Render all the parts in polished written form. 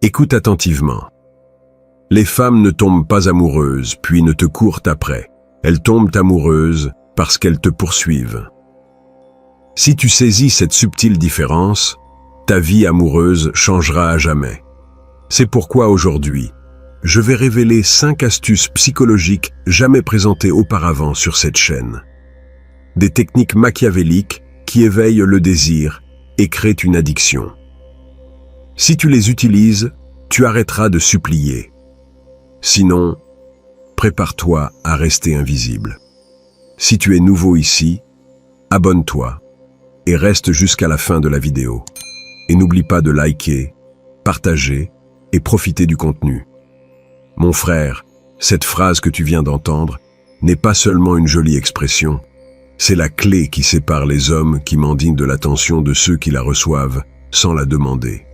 Écoute attentivement. Les femmes ne tombent pas amoureuses, puis ne te courent après. Elles tombent amoureuses parce qu'elles te poursuivent. Si tu saisis cette subtile différence, ta vie amoureuse changera à jamais. C'est pourquoi aujourd'hui, je vais révéler 5 astuces psychologiques jamais présentées auparavant sur cette chaîne. Des techniques machiavéliques qui éveillent le désir et créent une addiction. Si tu les utilises, tu arrêteras de supplier. Sinon, prépare-toi à rester invisible. Si tu es nouveau ici, abonne-toi et reste jusqu'à la fin de la vidéo. Et n'oublie pas de liker, partager et profiter du contenu. Mon frère, cette phrase que tu viens d'entendre n'est pas seulement une jolie expression, c'est la clé qui sépare les hommes qui mendient de l'attention de ceux qui la reçoivent sans la demander.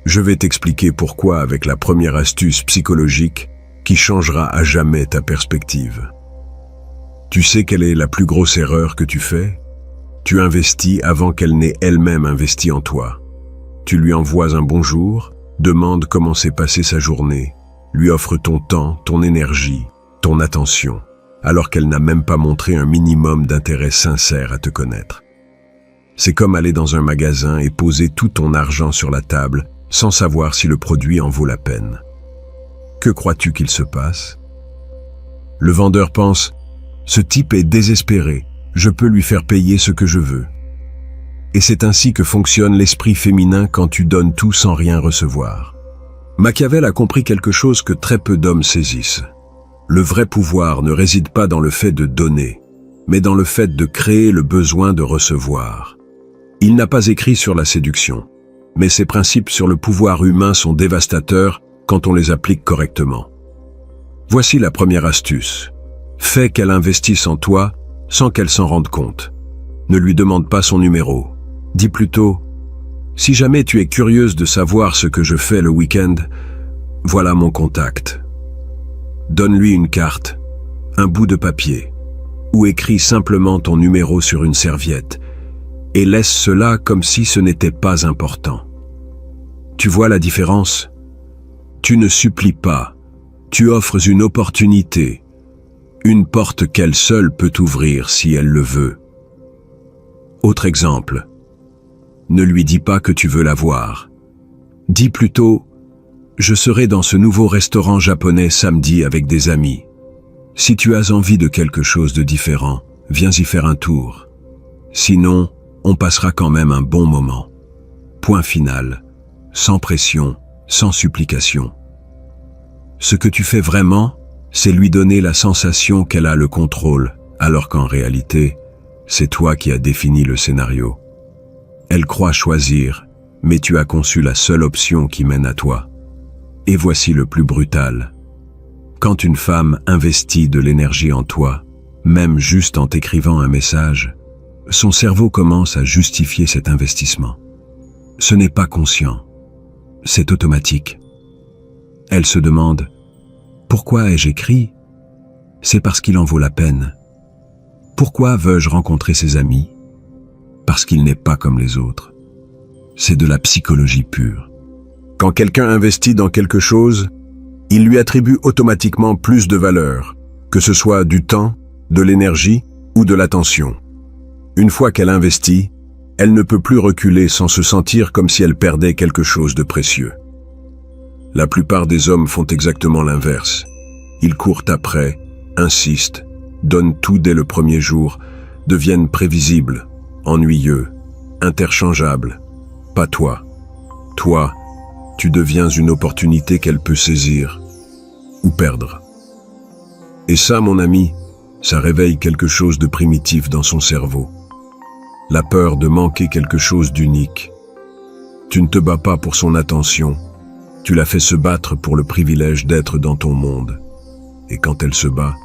Je vais t'expliquer pourquoi avec la première astuce psychologique qui changera à jamais ta perspective. Tu sais quelle est la plus grosse erreur que tu fais? Tu investis avant qu'elle n'ait elle-même investi en toi. Tu lui envoies un bonjour, demandes comment s'est passée sa journée, lui offres ton temps, ton énergie, ton attention, alors qu'elle n'a même pas montré un minimum d'intérêt sincère à te connaître. C'est comme aller dans un magasin et poser tout ton argent sur la table sans savoir si le produit en vaut la peine. Que crois-tu qu'il se passe? Le vendeur pense « Ce type est désespéré, je peux lui faire payer ce que je veux ». Et c'est ainsi que fonctionne l'esprit féminin quand tu donnes tout sans rien recevoir. Machiavel a compris quelque chose que très peu d'hommes saisissent. Le vrai pouvoir ne réside pas dans le fait de donner, mais dans le fait de créer le besoin de recevoir. Il n'a pas écrit sur la séduction, mais ses principes sur le pouvoir humain sont dévastateurs quand on les applique correctement. Voici la première astuce. Fais qu'elle investisse en toi sans qu'elle s'en rende compte. Ne lui demande pas son numéro. Dis plutôt « Si jamais tu es curieuse de savoir ce que je fais le week-end, voilà mon contact. » Donne-lui une carte, un bout de papier, ou écris simplement ton numéro sur une serviette, et laisse cela comme si ce n'était pas important. Tu vois la différence? Tu ne supplies pas, tu offres une opportunité, une porte qu'elle seule peut ouvrir si elle le veut. Autre exemple, ne lui dis pas que tu veux la voir. Dis plutôt « Je serai dans ce nouveau restaurant japonais samedi avec des amis. Si tu as envie de quelque chose de différent, viens y faire un tour. Sinon, on passera quand même un bon moment. » Point final, sans pression, sans supplication. Ce que tu fais vraiment, c'est lui donner la sensation qu'elle a le contrôle, alors qu'en réalité, c'est toi qui as défini le scénario. Elle croit choisir, mais tu as conçu la seule option qui mène à toi. Et voici le plus brutal. Quand une femme investit de l'énergie en toi, même juste en t'écrivant un message, son cerveau commence à justifier cet investissement. Ce n'est pas conscient, c'est automatique. Elle se demande « Pourquoi ai-je écrit ? C'est parce qu'il en vaut la peine. Pourquoi veux-je rencontrer ses amis ? Parce qu'il n'est pas comme les autres. » C'est de la psychologie pure. Quand quelqu'un investit dans quelque chose, il lui attribue automatiquement plus de valeur, que ce soit du temps, de l'énergie ou de l'attention. Une fois qu'elle investit, elle ne peut plus reculer sans se sentir comme si elle perdait quelque chose de précieux. La plupart des hommes font exactement l'inverse. Ils courent après, insistent, donnent tout dès le premier jour, deviennent prévisibles, ennuyeux, interchangeables. Pas toi. Toi, tu deviens une opportunité qu'elle peut saisir ou perdre. Et ça, mon ami, ça réveille quelque chose de primitif dans son cerveau. La peur de manquer quelque chose d'unique. Tu ne te bats pas pour son attention, tu la fais se battre pour le privilège d'être dans ton monde. Et quand elle se bat,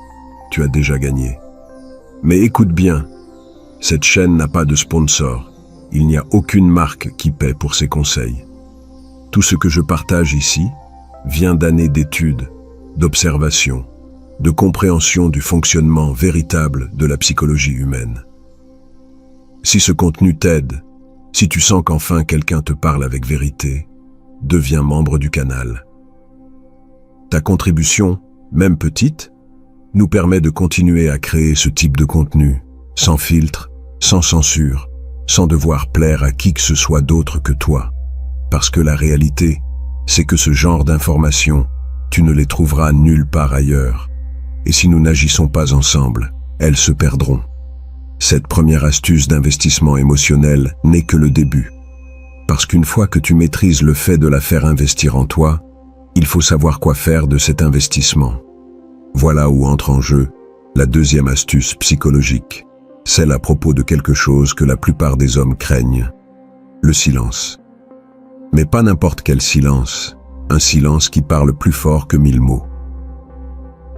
tu as déjà gagné. Mais écoute bien, cette chaîne n'a pas de sponsor. Il n'y a aucune marque qui paie pour ses conseils. Tout ce que je partage ici vient d'années d'études, d'observations, de compréhension du fonctionnement véritable de la psychologie humaine. Si ce contenu t'aide, si tu sens qu'enfin quelqu'un te parle avec vérité, deviens membre du canal. Ta contribution, même petite, nous permet de continuer à créer ce type de contenu, sans filtre, sans censure, sans devoir plaire à qui que ce soit d'autre que toi. Parce que la réalité, c'est que ce genre d'informations, tu ne les trouveras nulle part ailleurs. Et si nous n'agissons pas ensemble, elles se perdront. Cette première astuce d'investissement émotionnel n'est que le début. Parce qu'une fois que tu maîtrises le fait de la faire investir en toi, il faut savoir quoi faire de cet investissement. Voilà où entre en jeu la deuxième astuce psychologique, celle à propos de quelque chose que la plupart des hommes craignent, le silence. Mais pas n'importe quel silence, un silence qui parle plus fort que 1000 mots.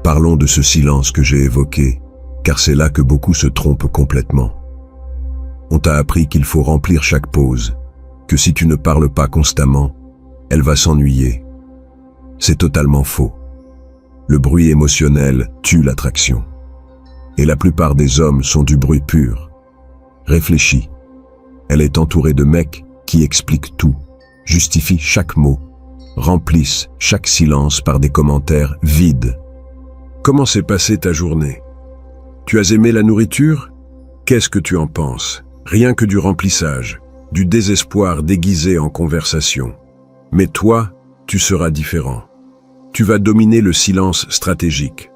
Parlons de ce silence que j'ai évoqué, car c'est là que beaucoup se trompent complètement. On t'a appris qu'il faut remplir chaque pause, que si tu ne parles pas constamment, elle va s'ennuyer. C'est totalement faux. Le bruit émotionnel tue l'attraction. Et la plupart des hommes sont du bruit pur. Réfléchis. Elle est entourée de mecs qui expliquent tout, justifient chaque mot, remplissent chaque silence par des commentaires vides. Comment s'est passée ta journée? Tu as aimé la nourriture? Qu'est-ce que tu en penses? Rien que du remplissage, du désespoir déguisé en conversation. Mais toi, tu seras différent. Tu vas dominer le silence stratégique.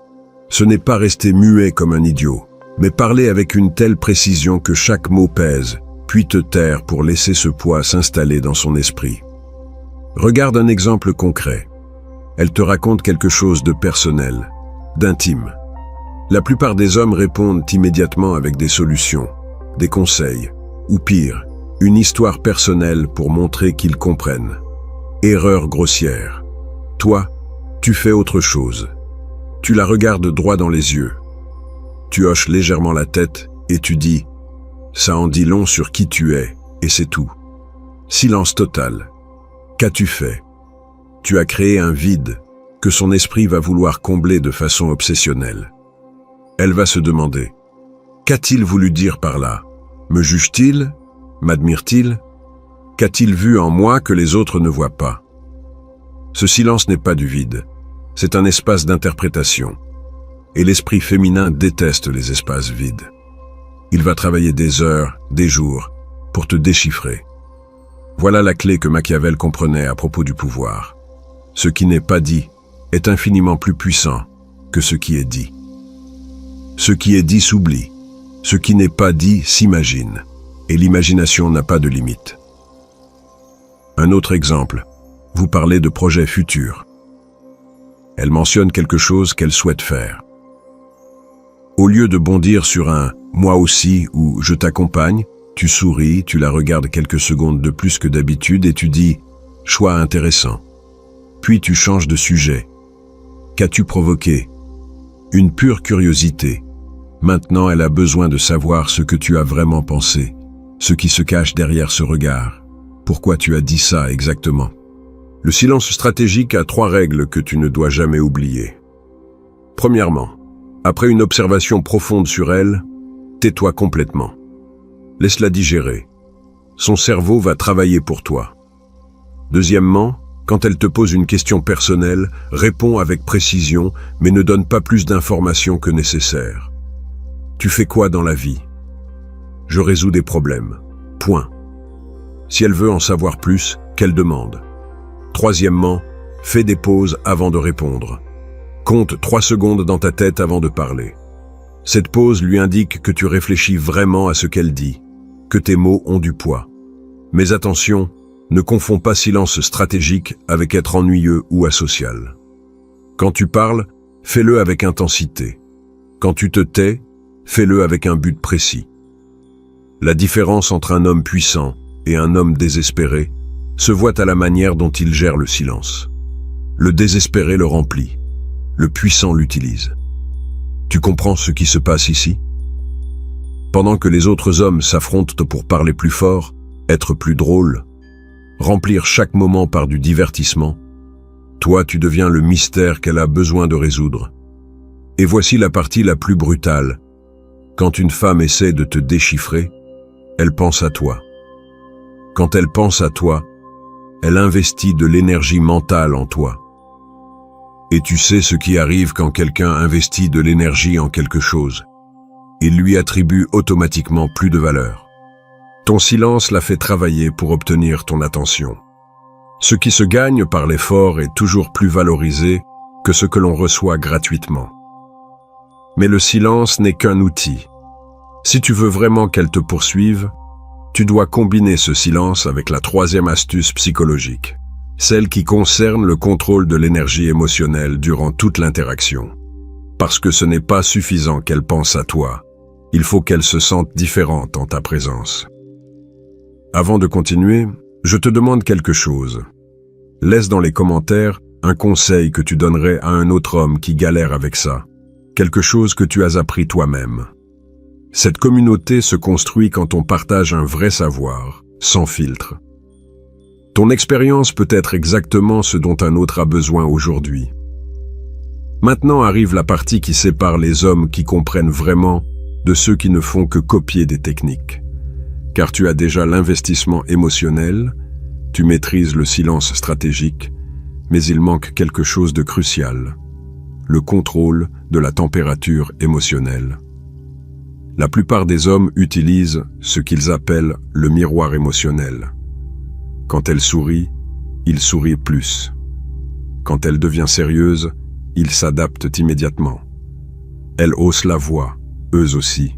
Ce n'est pas rester muet comme un idiot, mais parler avec une telle précision que chaque mot pèse, puis te taire pour laisser ce poids s'installer dans son esprit. Regarde un exemple concret. Elle te raconte quelque chose de personnel, d'intime. La plupart des hommes répondent immédiatement avec des solutions, des conseils, ou pire, une histoire personnelle pour montrer qu'ils comprennent. Erreur grossière. Toi, tu fais autre chose. Tu la regardes droit dans les yeux. Tu hoches légèrement la tête et tu dis « Ça en dit long sur qui tu es, et c'est tout. » Silence total. Qu'as-tu fait? Tu as créé un vide que son esprit va vouloir combler de façon obsessionnelle. Elle va se demander « Qu'a-t-il voulu dire par là? Me juge-t-il? M'admire-t-il? Qu'a-t-il vu en moi que les autres ne voient pas ?» Ce silence n'est pas du vide, c'est un espace d'interprétation. Et l'esprit féminin déteste les espaces vides. Il va travailler des heures, des jours, pour te déchiffrer. Voilà la clé que Machiavel comprenait à propos du pouvoir. Ce qui n'est pas dit est infiniment plus puissant que ce qui est dit. Ce qui est dit s'oublie, ce qui n'est pas dit s'imagine, et l'imagination n'a pas de limite. Un autre exemple. Vous parlez de projets futurs. Elle mentionne quelque chose qu'elle souhaite faire. Au lieu de bondir sur un « moi aussi » ou « je t'accompagne », tu souris, tu la regardes quelques secondes de plus que d'habitude et tu dis « choix intéressant ». Puis tu changes de sujet. Qu'as-tu provoqué? Une pure curiosité. Maintenant, elle a besoin de savoir ce que tu as vraiment pensé, ce qui se cache derrière ce regard. Pourquoi tu as dit ça exactement? Le silence stratégique a 3 règles que tu ne dois jamais oublier. Premièrement, après une observation profonde sur elle, tais-toi complètement. Laisse-la digérer. Son cerveau va travailler pour toi. Deuxièmement, quand elle te pose une question personnelle, réponds avec précision, mais ne donne pas plus d'informations que nécessaire. Tu fais quoi dans la vie? Je résous des problèmes. Point. Si elle veut en savoir plus, qu'elle demande. Troisièmement, fais des pauses avant de répondre. Compte 3 secondes dans ta tête avant de parler. Cette pause lui indique que tu réfléchis vraiment à ce qu'elle dit, que tes mots ont du poids. Mais attention, ne confonds pas silence stratégique avec être ennuyeux ou asocial. Quand tu parles, fais-le avec intensité. Quand tu te tais, fais-le avec un but précis. La différence entre un homme puissant et un homme désespéré se voit à la manière dont il gère le silence. Le désespéré le remplit, le puissant l'utilise. Tu comprends ce qui se passe ici? Pendant que les autres hommes s'affrontent pour parler plus fort, être plus drôle, remplir chaque moment par du divertissement, toi tu deviens le mystère qu'elle a besoin de résoudre. Et voici la partie la plus brutale. Quand une femme essaie de te déchiffrer, elle pense à toi. Quand elle pense à toi, Elle investit de l'énergie mentale en toi. Et tu sais ce qui arrive quand quelqu'un investit de l'énergie en quelque chose. Il lui attribue automatiquement plus de valeur. Ton silence la fait travailler pour obtenir ton attention. Ce qui se gagne par l'effort est toujours plus valorisé que ce que l'on reçoit gratuitement. Mais le silence n'est qu'un outil. Si tu veux vraiment qu'elle te poursuive, tu dois combiner ce silence avec la troisième astuce psychologique, celle qui concerne le contrôle de l'énergie émotionnelle durant toute l'interaction. Parce que ce n'est pas suffisant qu'elle pense à toi, il faut qu'elle se sente différente en ta présence. Avant de continuer, je te demande quelque chose. Laisse dans les commentaires un conseil que tu donnerais à un autre homme qui galère avec ça, quelque chose que tu as appris toi-même. Cette communauté se construit quand on partage un vrai savoir, sans filtre. Ton expérience peut être exactement ce dont un autre a besoin aujourd'hui. Maintenant arrive la partie qui sépare les hommes qui comprennent vraiment de ceux qui ne font que copier des techniques. Car tu as déjà l'investissement émotionnel, tu maîtrises le silence stratégique, mais il manque quelque chose de crucial, le contrôle de la température émotionnelle. La plupart des hommes utilisent ce qu'ils appellent le miroir émotionnel. Quand elle sourit, il sourit plus. Quand elle devient sérieuse, ils s'adaptent immédiatement. Elle hausse la voix, eux aussi.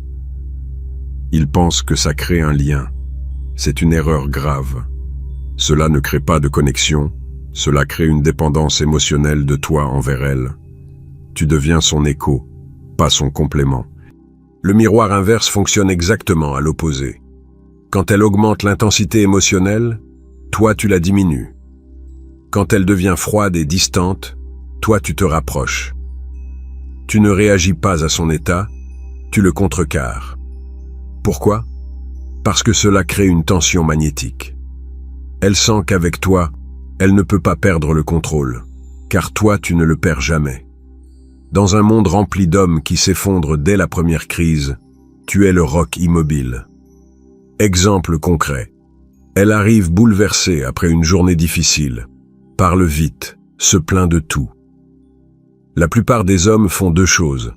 Ils pensent que ça crée un lien. C'est une erreur grave. Cela ne crée pas de connexion, cela crée une dépendance émotionnelle de toi envers elle. Tu deviens son écho, pas son complément. Le miroir inverse fonctionne exactement à l'opposé. Quand elle augmente l'intensité émotionnelle, toi tu la diminues. Quand elle devient froide et distante, toi tu te rapproches. Tu ne réagis pas à son état, tu le contrecarres. Pourquoi? Parce que cela crée une tension magnétique. Elle sent qu'avec toi, elle ne peut pas perdre le contrôle, car toi tu ne le perds jamais. Dans un monde rempli d'hommes qui s'effondrent dès la première crise, tu es le roc immobile. Exemple concret. Elle arrive bouleversée après une journée difficile, parle vite, se plaint de tout. La plupart des hommes font deux choses.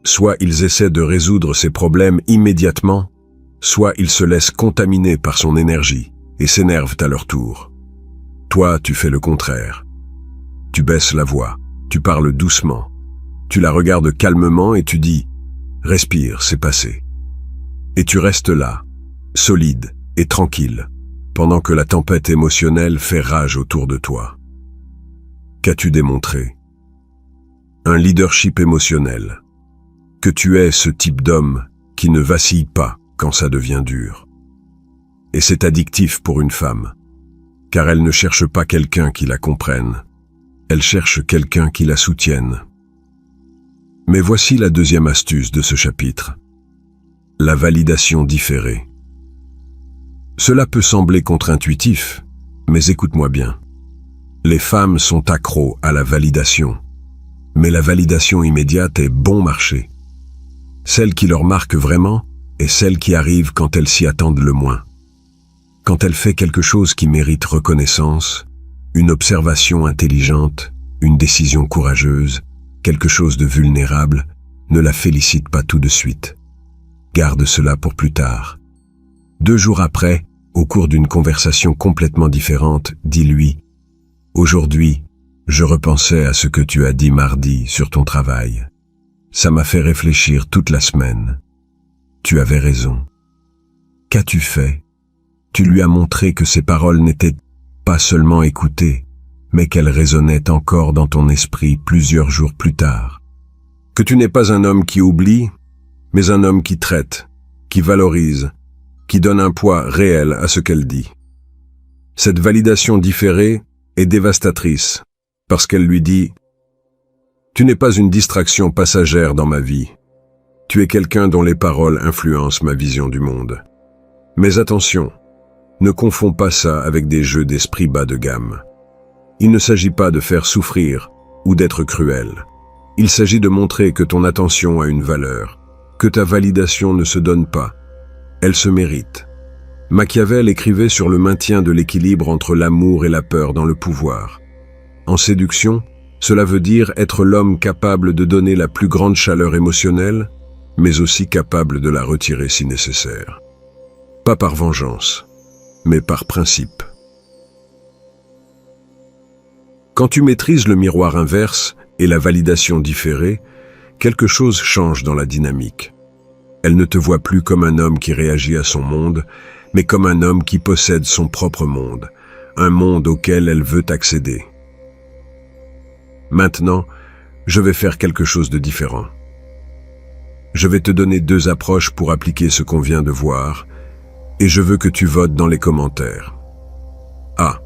Soit ils essaient de résoudre ses problèmes immédiatement, soit ils se laissent contaminer par son énergie et s'énervent à leur tour. Toi, tu fais le contraire. Tu baisses la voix, tu parles doucement. Tu la regardes calmement et tu dis « Respire, c'est passé ». Et tu restes là, solide et tranquille, pendant que la tempête émotionnelle fait rage autour de toi. Qu'as-tu démontré? Un leadership émotionnel. Que tu es ce type d'homme qui ne vacille pas quand ça devient dur. Et c'est addictif pour une femme, car elle ne cherche pas quelqu'un qui la comprenne, elle cherche quelqu'un qui la soutienne. Mais voici la deuxième astuce de ce chapitre. La validation différée. Cela peut sembler contre-intuitif, mais écoute-moi bien. Les femmes sont accros à la validation, mais la validation immédiate est bon marché. Celle qui leur marque vraiment est celle qui arrive quand elles s'y attendent le moins. Quand elle fait quelque chose qui mérite reconnaissance, une observation intelligente, une décision courageuse, quelque chose de vulnérable, ne la félicite pas tout de suite. Garde cela pour plus tard. 2 jours après, au cours d'une conversation complètement différente, dis-lui « Aujourd'hui, je repensais à ce que tu as dit mardi sur ton travail. Ça m'a fait réfléchir toute la semaine. Tu avais raison. Qu'as-tu fait? Tu lui as montré que ses paroles n'étaient pas seulement écoutées, mais qu'elle résonnait encore dans ton esprit plusieurs jours plus tard. Que tu n'es pas un homme qui oublie, mais un homme qui traite, qui valorise, qui donne un poids réel à ce qu'elle dit. Cette validation différée est dévastatrice, parce qu'elle lui dit « Tu n'es pas une distraction passagère dans ma vie. Tu es quelqu'un dont les paroles influencent ma vision du monde. Mais attention, ne confonds pas ça avec des jeux d'esprit bas de gamme. Il ne s'agit pas de faire souffrir ou d'être cruel. Il s'agit de montrer que ton attention a une valeur, que ta validation ne se donne pas, elle se mérite. Machiavel écrivait sur le maintien de l'équilibre entre l'amour et la peur dans le pouvoir. En séduction, cela veut dire être l'homme capable de donner la plus grande chaleur émotionnelle, mais aussi capable de la retirer si nécessaire. Pas par vengeance, mais par principe. Quand tu maîtrises le miroir inverse et la validation différée, quelque chose change dans la dynamique. Elle ne te voit plus comme un homme qui réagit à son monde, mais comme un homme qui possède son propre monde, un monde auquel elle veut accéder. Maintenant, je vais faire quelque chose de différent. Je vais te donner 2 approches pour appliquer ce qu'on vient de voir, et je veux que tu votes dans les commentaires. A.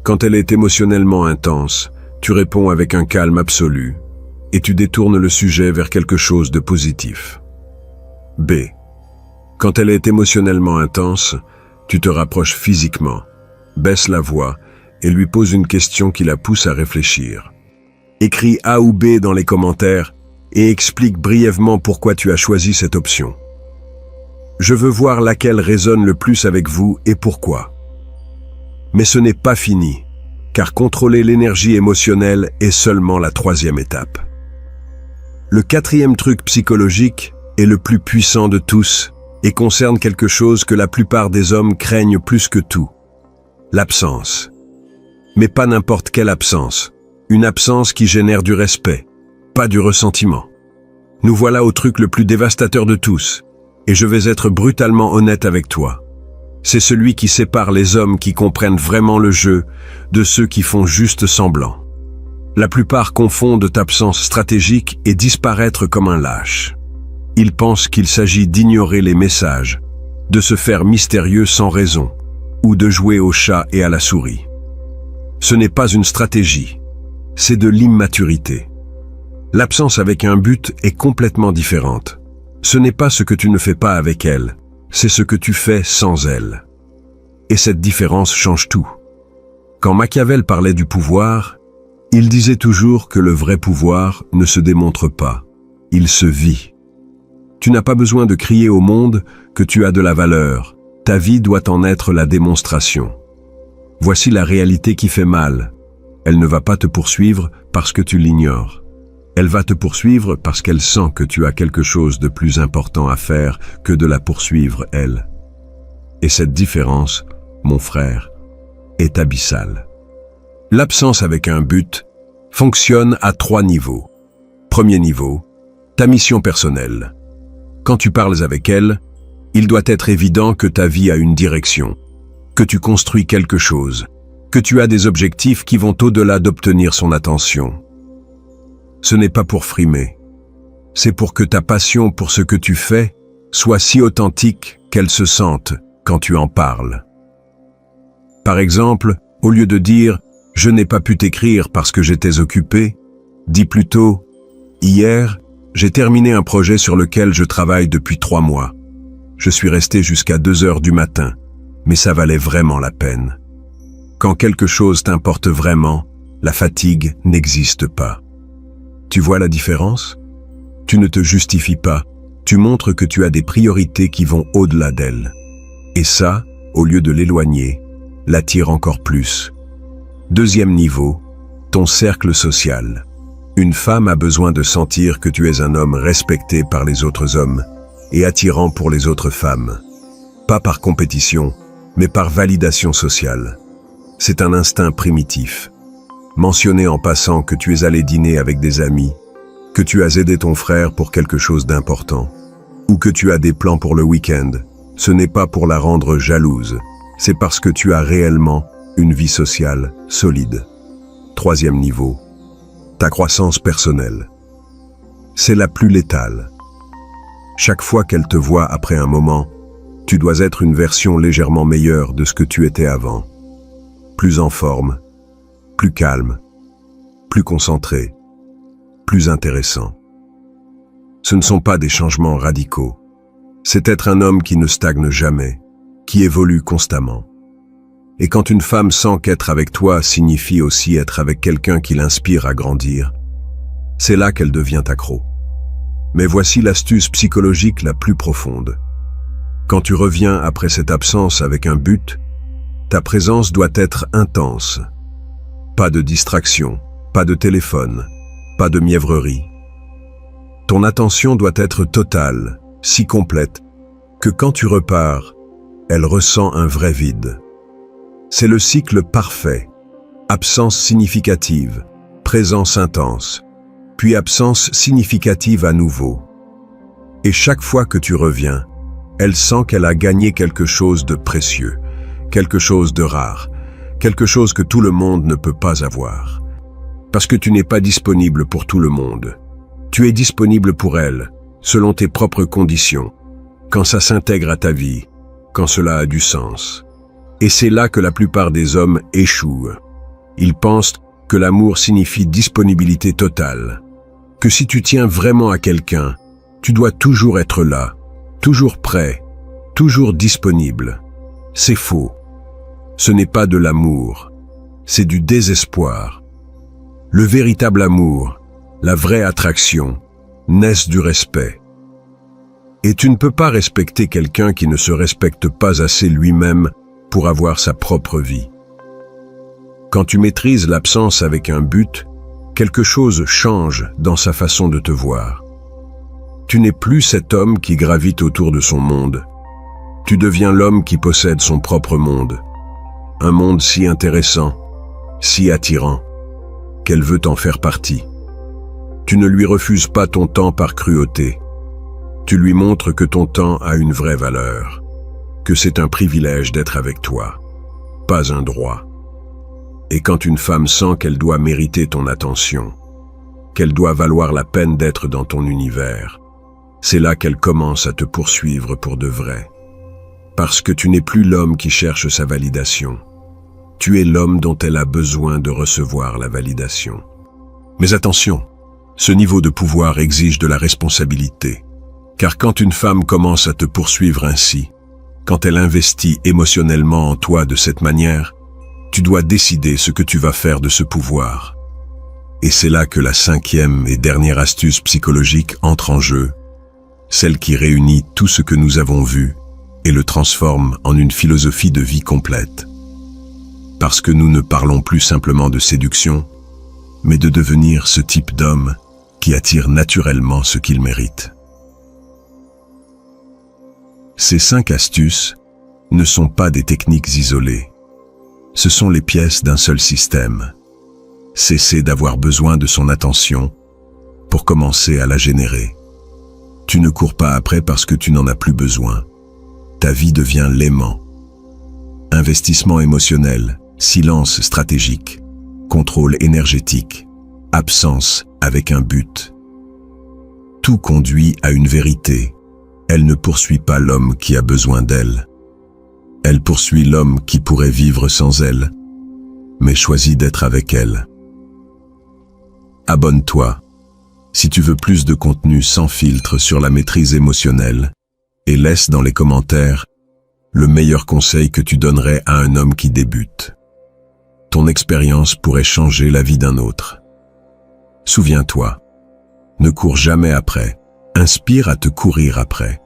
Quand elle est émotionnellement intense, tu réponds avec un calme absolu, et tu détournes le sujet vers quelque chose de positif. B. Quand elle est émotionnellement intense, tu te rapproches physiquement, baisse la voix et lui poses une question qui la pousse à réfléchir. Écris A ou B dans les commentaires et explique brièvement pourquoi tu as choisi cette option. Je veux voir laquelle résonne le plus avec vous et pourquoi. Mais ce n'est pas fini, car contrôler l'énergie émotionnelle est seulement la 3e étape. Le 4e truc psychologique est le plus puissant de tous et concerne quelque chose que la plupart des hommes craignent plus que tout. L'absence. Mais pas n'importe quelle absence. Une absence qui génère du respect, pas du ressentiment. Nous voilà au truc le plus dévastateur de tous, et je vais être brutalement honnête avec toi. C'est celui qui sépare les hommes qui comprennent vraiment le jeu de ceux qui font juste semblant. La plupart confondent absence stratégique et disparaître comme un lâche. Ils pensent qu'il s'agit d'ignorer les messages, de se faire mystérieux sans raison, ou de jouer au chat et à la souris. Ce n'est pas une stratégie. C'est de l'immaturité. L'absence avec un but est complètement différente. Ce n'est pas ce que tu ne fais pas avec elle, c'est ce que tu fais sans elle. Et cette différence change tout. Quand Machiavel parlait du pouvoir, il disait toujours que le vrai pouvoir ne se démontre pas, il se vit. Tu n'as pas besoin de crier au monde que tu as de la valeur, ta vie doit en être la démonstration. Voici la réalité qui fait mal. Elle ne va pas te poursuivre parce que tu l'ignores. Elle va te poursuivre parce qu'elle sent que tu as quelque chose de plus important à faire que de la poursuivre, elle. Et cette différence, mon frère, est abyssale. L'absence avec un but fonctionne à 3 niveaux. Premier niveau, ta mission personnelle. Quand tu parles avec elle, il doit être évident que ta vie a une direction, que tu construis quelque chose, que tu as des objectifs qui vont au-delà d'obtenir son attention. Ce n'est pas pour frimer. C'est pour que ta passion pour ce que tu fais soit si authentique qu'elle se sente quand tu en parles. Par exemple, au lieu de dire « Je n'ai pas pu t'écrire parce que j'étais occupé », dis plutôt « Hier, j'ai terminé un projet sur lequel je travaille depuis 3 mois. Je suis resté jusqu'à 2 heures du matin, mais ça valait vraiment la peine. » Quand quelque chose t'importe vraiment, la fatigue n'existe pas. Tu vois la différence? Tu ne te justifies pas, tu montres que tu as des priorités qui vont au-delà d'elle. Et ça, au lieu de l'éloigner, l'attire encore plus. Deuxième niveau, ton cercle social. Une femme a besoin de sentir que tu es un homme respecté par les autres hommes et attirant pour les autres femmes. Pas par compétition, mais par validation sociale. C'est un instinct primitif. Mentionner en passant que tu es allé dîner avec des amis, que tu as aidé ton frère pour quelque chose d'important, ou que tu as des plans pour le week-end, ce n'est pas pour la rendre jalouse, c'est parce que tu as réellement une vie sociale solide. Troisième niveau, ta croissance personnelle. C'est la plus létale. Chaque fois qu'elle te voit après un moment, tu dois être une version légèrement meilleure de ce que tu étais avant. Plus en forme, plus calme, plus concentré, plus intéressant. Ce ne sont pas des changements radicaux. C'est être un homme qui ne stagne jamais, qui évolue constamment. Et quand une femme sent qu'être avec toi signifie aussi être avec quelqu'un qui l'inspire à grandir, c'est là qu'elle devient accro. Mais voici l'astuce psychologique la plus profonde. Quand tu reviens après cette absence avec un but, ta présence doit être intense. Pas de distraction, pas de téléphone, pas de mièvrerie. Ton attention doit être totale, si complète, que quand tu repars, elle ressent un vrai vide. C'est le cycle parfait. Absence significative, présence intense, puis absence significative à nouveau. Et chaque fois que tu reviens, elle sent qu'elle a gagné quelque chose de précieux, quelque chose de rare, quelque chose que tout le monde ne peut pas avoir. Parce que tu n'es pas disponible pour tout le monde. Tu es disponible pour elle, selon tes propres conditions, quand ça s'intègre à ta vie, quand cela a du sens. Et c'est là que la plupart des hommes échouent. Ils pensent que l'amour signifie disponibilité totale, que si tu tiens vraiment à quelqu'un, tu dois toujours être là, toujours prêt, toujours disponible. C'est faux. Ce n'est pas de l'amour, c'est du désespoir. Le véritable amour, la vraie attraction, naissent du respect. Et tu ne peux pas respecter quelqu'un qui ne se respecte pas assez lui-même pour avoir sa propre vie. Quand tu maîtrises l'absence avec un but, quelque chose change dans sa façon de te voir. Tu n'es plus cet homme qui gravite autour de son monde. Tu deviens l'homme qui possède son propre monde. Un monde si intéressant, si attirant, qu'elle veut en faire partie. Tu ne lui refuses pas ton temps par cruauté. Tu lui montres que ton temps a une vraie valeur, que c'est un privilège d'être avec toi, pas un droit. Et quand une femme sent qu'elle doit mériter ton attention, qu'elle doit valoir la peine d'être dans ton univers, c'est là qu'elle commence à te poursuivre pour de vrai. Parce que tu n'es plus l'homme qui cherche sa validation. Tu es l'homme dont elle a besoin de recevoir la validation. Mais attention, ce niveau de pouvoir exige de la responsabilité. Car quand une femme commence à te poursuivre ainsi, quand elle investit émotionnellement en toi de cette manière, tu dois décider ce que tu vas faire de ce pouvoir. Et c'est là que la 5e et dernière astuce psychologique entre en jeu, celle qui réunit tout ce que nous avons vu et le transforme en une philosophie de vie complète. Parce que nous ne parlons plus simplement de séduction, mais de devenir ce type d'homme qui attire naturellement ce qu'il mérite. Ces 5 astuces ne sont pas des techniques isolées. Ce sont les pièces d'un seul système. Cesser d'avoir besoin de son attention pour commencer à la générer. Tu ne cours pas après parce que tu n'en as plus besoin. Ta vie devient l'aimant. Investissement émotionnel, silence stratégique, contrôle énergétique, absence avec un but. Tout conduit à une vérité. Elle ne poursuit pas l'homme qui a besoin d'elle. Elle poursuit l'homme qui pourrait vivre sans elle, mais choisit d'être avec elle. Abonne-toi si tu veux plus de contenu sans filtre sur la maîtrise émotionnelle et laisse dans les commentaires le meilleur conseil que tu donnerais à un homme qui débute. Ton expérience pourrait changer la vie d'un autre. Souviens-toi, ne cours jamais après, inspire à te courir après.